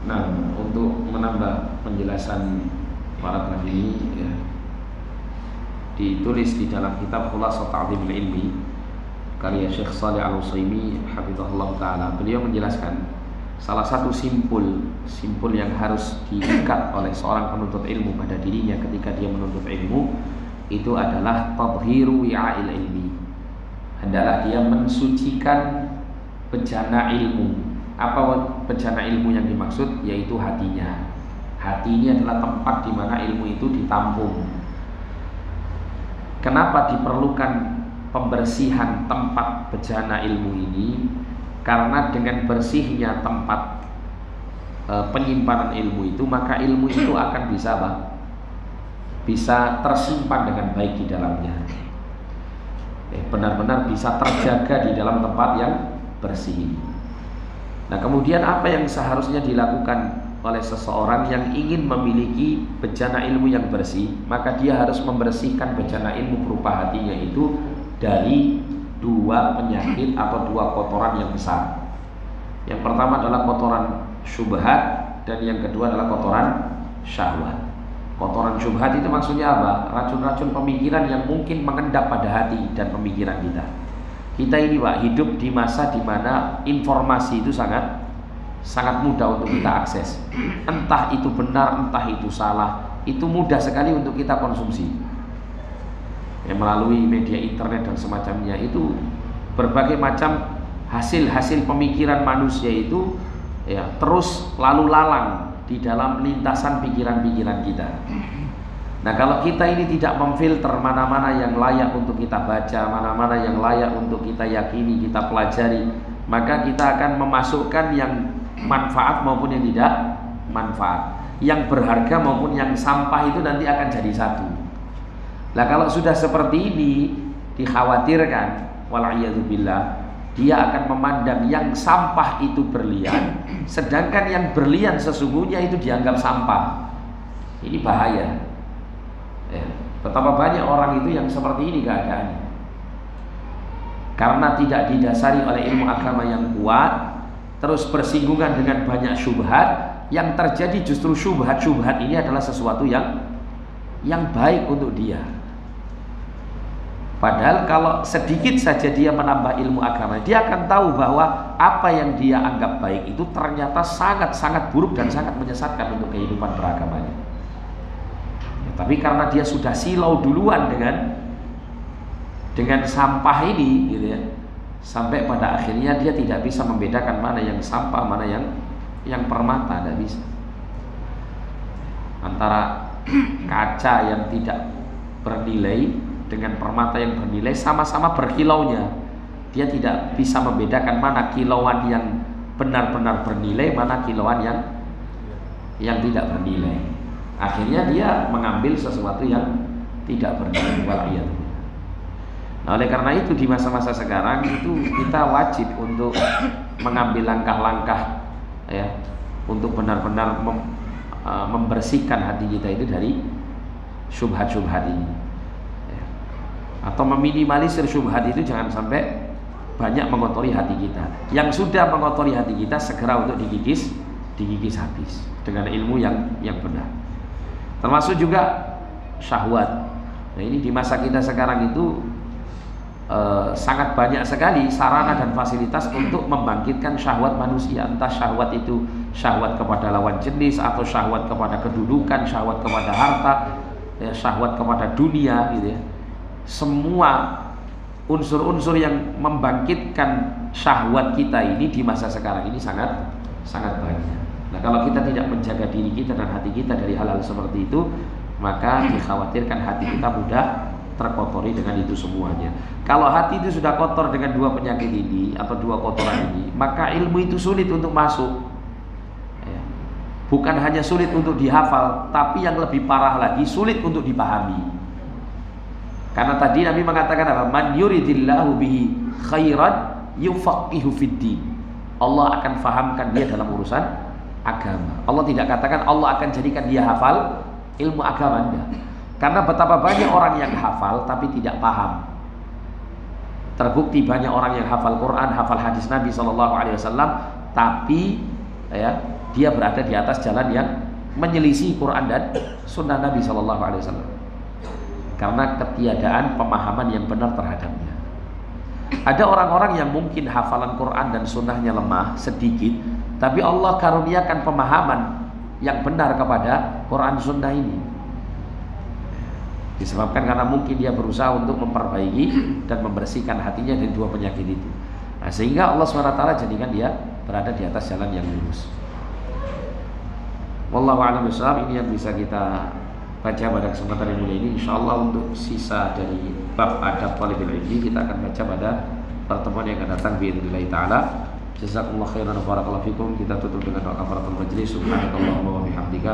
Nah, untuk menambah penjelasan paragraf ini ditulis di dalam kitab Khulasat Ta'dhimul Ilmi karya Syekh Shalih Al-Utsaimin hafizahullah taala. Beliau menjelaskan salah satu simpul yang harus diikat oleh seorang penuntut ilmu pada dirinya ketika dia menuntut ilmu itu adalah tadhiru wi'a'il ilmi. Hendaklah dia mensucikan bejana ilmu. Apa bejana ilmu yang dimaksud? Yaitu hatinya. Hati ini adalah tempat di mana ilmu itu ditampung. Kenapa diperlukan pembersihan tempat bejana ilmu ini? Karena dengan bersihnya tempat penyimpanan ilmu itu, maka ilmu itu akan bisa bisa tersimpan dengan baik di dalamnya. Benar-benar bisa terjaga di dalam tempat yang bersih. Nah, kemudian apa yang seharusnya dilakukan oleh seseorang yang ingin memiliki bejana ilmu yang bersih? Maka dia harus membersihkan bejana ilmu berupa hatinya itu dari dua penyakit atau dua kotoran yang besar. Yang pertama adalah kotoran syubhat dan yang kedua adalah kotoran syahwat. Kotoran syubhat itu maksudnya apa? Racun-racun pemikiran yang mungkin mengendap pada hati dan pemikiran kita. Kita ini Pak hidup di masa di mana informasi itu sangat mudah untuk kita akses. Entah itu benar, entah itu salah, itu mudah sekali untuk kita konsumsi. Melalui media internet dan semacamnya itu berbagai macam hasil pemikiran manusia itu terus lalu lalang di dalam lintasan pikiran-pikiran kita. Nah, kalau kita ini tidak memfilter mana-mana yang layak untuk kita baca, mana-mana yang layak untuk kita yakini, kita pelajari, maka kita akan memasukkan yang manfaat maupun yang tidak manfaat, yang berharga maupun yang sampah itu nanti akan jadi satu. Nah, kalau sudah seperti ini dikhawatirkan wal'iyadzubillah dia akan memandang yang sampah itu berlian, sedangkan yang berlian sesungguhnya itu dianggap sampah. Ini bahaya. Betapa banyak orang itu yang seperti ini keadaannya. Karena tidak didasari oleh ilmu agama yang kuat, terus bersinggungan dengan banyak syubhat, yang terjadi justru syubhat ini adalah sesuatu yang baik untuk dia. Padahal kalau sedikit saja dia menambah ilmu agama, dia akan tahu bahwa apa yang dia anggap baik itu ternyata sangat-sangat buruk dan sangat menyesatkan untuk kehidupan beragamanya. Tapi karena dia sudah silau duluan dengan sampah ini, gitu ya, sampai pada akhirnya dia tidak bisa membedakan mana yang sampah, mana yang permata, tidak bisa. Antara kaca yang tidak bernilai dengan permata yang bernilai sama-sama berkilaunya. Dia tidak bisa membedakan mana kilauan yang benar-benar bernilai, mana kilauan yang tidak bernilai. Akhirnya dia mengambil sesuatu yang tidak bernilai. Nah, oleh karena itu di masa-masa sekarang itu kita wajib untuk mengambil langkah-langkah untuk benar-benar membersihkan hati kita itu dari syubhat-syubhat ini. Atau meminimalisir syubhat itu jangan sampai banyak mengotori hati kita. Yang sudah mengotori hati kita segera untuk digigis habis dengan ilmu yang benar. Termasuk juga syahwat. Nah, ini di masa kita sekarang itu sangat banyak sekali sarana dan fasilitas untuk membangkitkan syahwat manusia. Entah syahwat itu syahwat kepada lawan jenis, atau syahwat kepada kedudukan, syahwat kepada harta, syahwat kepada dunia, gitu ya. Semua unsur-unsur yang membangkitkan syahwat kita ini di masa sekarang ini sangat banyak. Nah, kalau kita tidak menjaga diri kita dan hati kita dari hal-hal seperti itu, maka dikhawatirkan hati kita mudah terkotori dengan itu semuanya. Kalau hati itu sudah kotor dengan dua penyakit ini atau dua kotoran ini, maka ilmu itu sulit untuk masuk. Bukan hanya sulit untuk dihafal, tapi yang lebih parah lagi sulit untuk dipahami. Karena tadi Nabi mengatakan apa? Man yuridillahu bihi khairan yufaqihu fiddin. Allah akan fahamkan dia dalam urusan agama. Allah tidak katakan Allah akan jadikan dia hafal ilmu agama, enggak. Karena betapa banyak orang yang hafal tapi tidak paham. Terbukti banyak orang yang hafal Quran, hafal hadis Nabi SAW, tapi dia berada di atas jalan yang menyelisih Quran dan Sunnah Nabi SAW. Karena ketiadaan pemahaman yang benar terhadapnya. Ada orang-orang yang mungkin hafalan Quran dan sunnahnya lemah sedikit, tapi Allah karuniakan pemahaman yang benar kepada Quran Sunnah ini. Disebabkan karena mungkin dia berusaha untuk memperbaiki dan membersihkan hatinya dari dua penyakit itu. Nah, sehingga Allah SWT jadikan dia berada di atas jalan yang lurus. Wallahu a'lam bishawab. Ini yang bisa kita baca pada kesempatan yang mulia ini. InsyaAllah untuk sisa dari bab adab talibul ilmi kita akan baca pada pertemuan yang akan datang biidznillah ta'ala. Jazakumullah khairan wa barakallahu fikum. Kita tutup dengan doa kafaratul majlis. Subhanakallahumma wa bihamdika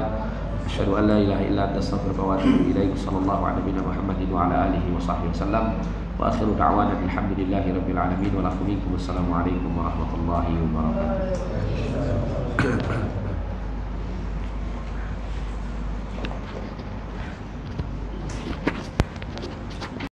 asyhadu an la ilaha illa anta astaghfiruka wa atubu ilaik. Sallallahu ala nabiyina Muhammadin wa ala alihi wa sahbihi wasallam. Wa akhiru da'wana alhamdulillahi rabbil alamin wa lakum minkum assalamu alaikum warahmatullahi wabarakatuh.